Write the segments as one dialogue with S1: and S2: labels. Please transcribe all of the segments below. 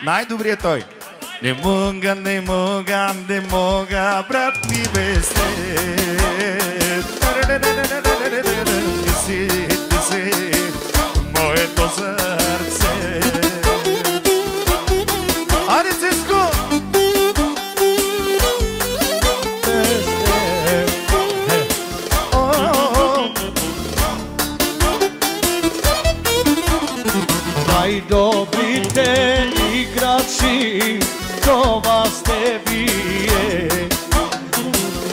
S1: Най-добрият той. Не мога, не мога, не мога, брат ми без теб. Ти си моето сърце. Айде, Циско!
S2: Най-добрите играчи, това сте вие.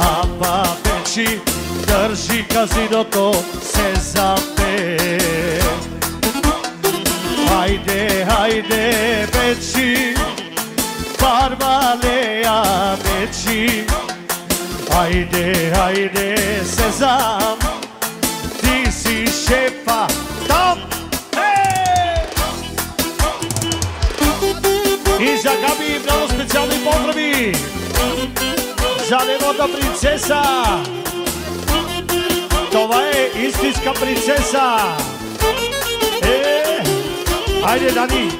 S2: Апа вечи, държи казиното, се запе. Хайде, хайде, вечи, Парвалея вечи. Хайде, хайде, Сезам, ти си шефа там. И за Габи много специални поздрави за неговата принцеса. Това е истинска принцеса. Айде, Дани.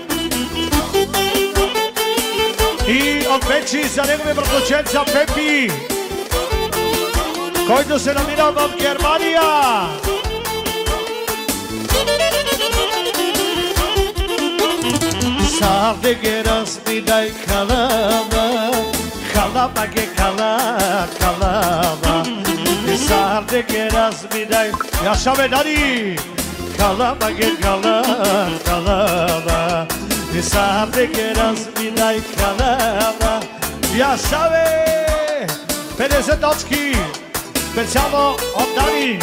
S2: И от вече за неговия братовчет за Пепи, който се намира в Германия. Sarde geras midai kalama, kalama ge kalama. Sarde geras midai, yaşa be Dani. Kalama ge kalama. Sarde geras midai kalama, yaşa be. 50 точки, специално от Дани.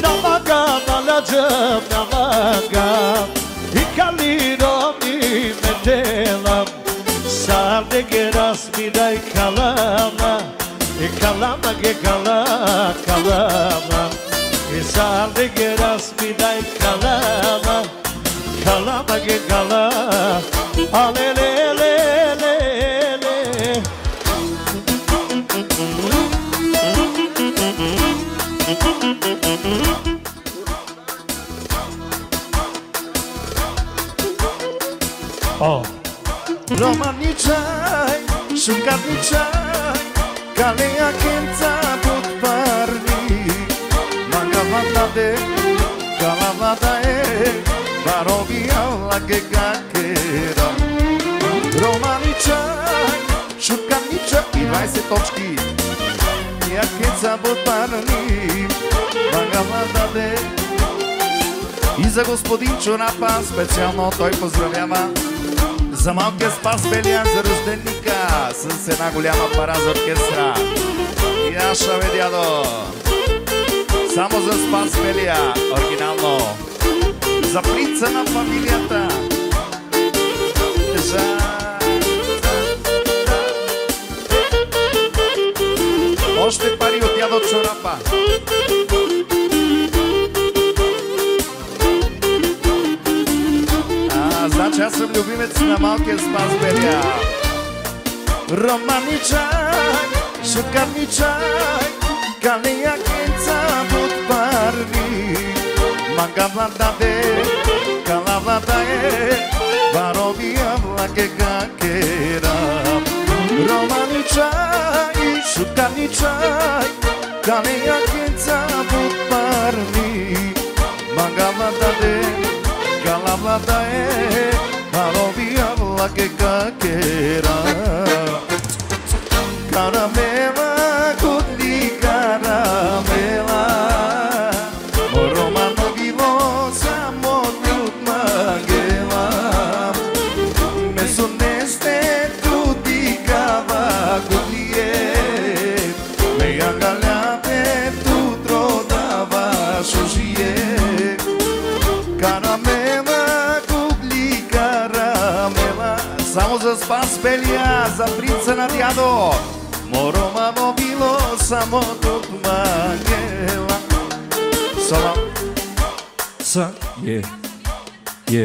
S2: Namaga, nalacım, namaga, ikalino mi metelam. Sarde geras midai kalama, kalama ge kalama. Sarde geras midai kalama, kalama ge kalama. Alelelelele.
S1: Romani čaj, šukarni čaj, kalea kenca pod parni. Magavata de, kalavata e, varovija lage gakera. Romani čaj, šukarni čaj, и 20 точки. Kalea kenca pod parni. Magavata de. И за господин Чорапа специално той поздравява за малкия Спас Белия за рожденика с една голяма пара за оркестра. Яша бе, дядо! Само за Спас Белия, оригинално. За принца на фамилията. Още пари от дядо Чорапа. Значи аз съм любимец на малкия Спас Белия. Романи чай, шукарни чай, калия кенца под парни. Магавлада де, калавлада е, варовия влаке гакера. Романи чай, шукарни чай, калия кенца под парни. Магавлада де, Kalavlada e, varovia vlake kakera. Caramela, kutli caramela. Romano bilo samo ljud magela. Meso neste tudi kava kutlije. Meja galjate tu trodava šužije. Само за Спас Белия, за принца на дядо. Моромано било само тук магела.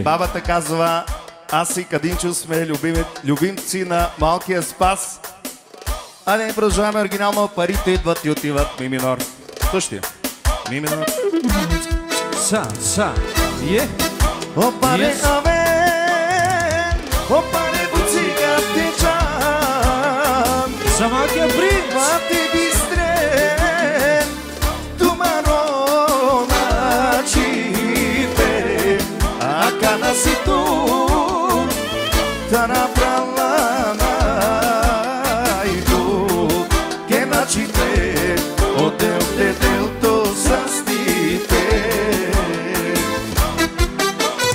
S1: Бабата казва, аз и Кадинчо сме любимци на малкия Спас. А не продължаваме оригинално, парите идват и отиват ми минор. Слушайте. Мимино.
S2: Са, е.
S1: Опаре, авен, опаре, буцига, течан.
S2: Самакия принц.
S1: Мати бистрен, тумарона чипе, акана си ту, та направа найду, ке начите, отдел делто застите.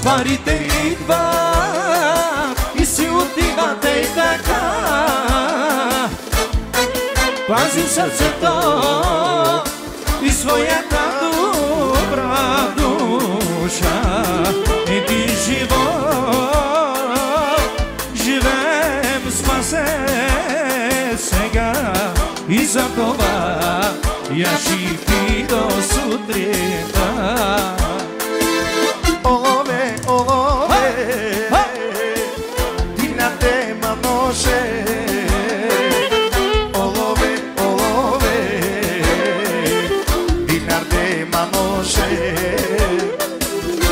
S2: Парите идват и си отиват и така. Пази сърцето и своята добра душа. Един живот живеем спасе сега. И за това я живи до сутринта.
S1: Олове, олове, динате маноше. Олове, олове, динате маноше.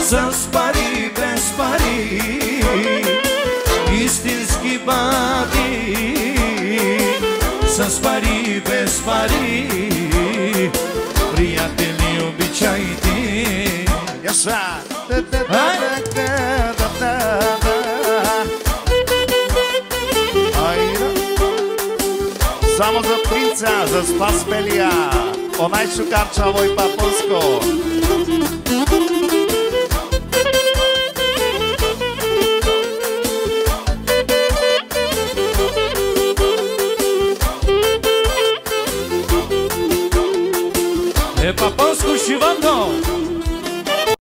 S2: С пари, без пари, истински баби. С пари, без пари, приятели обичайте.
S1: Яша! Само за принца, за Спас Белия, онай шукарчаво и папълско.
S2: Папълско шивando.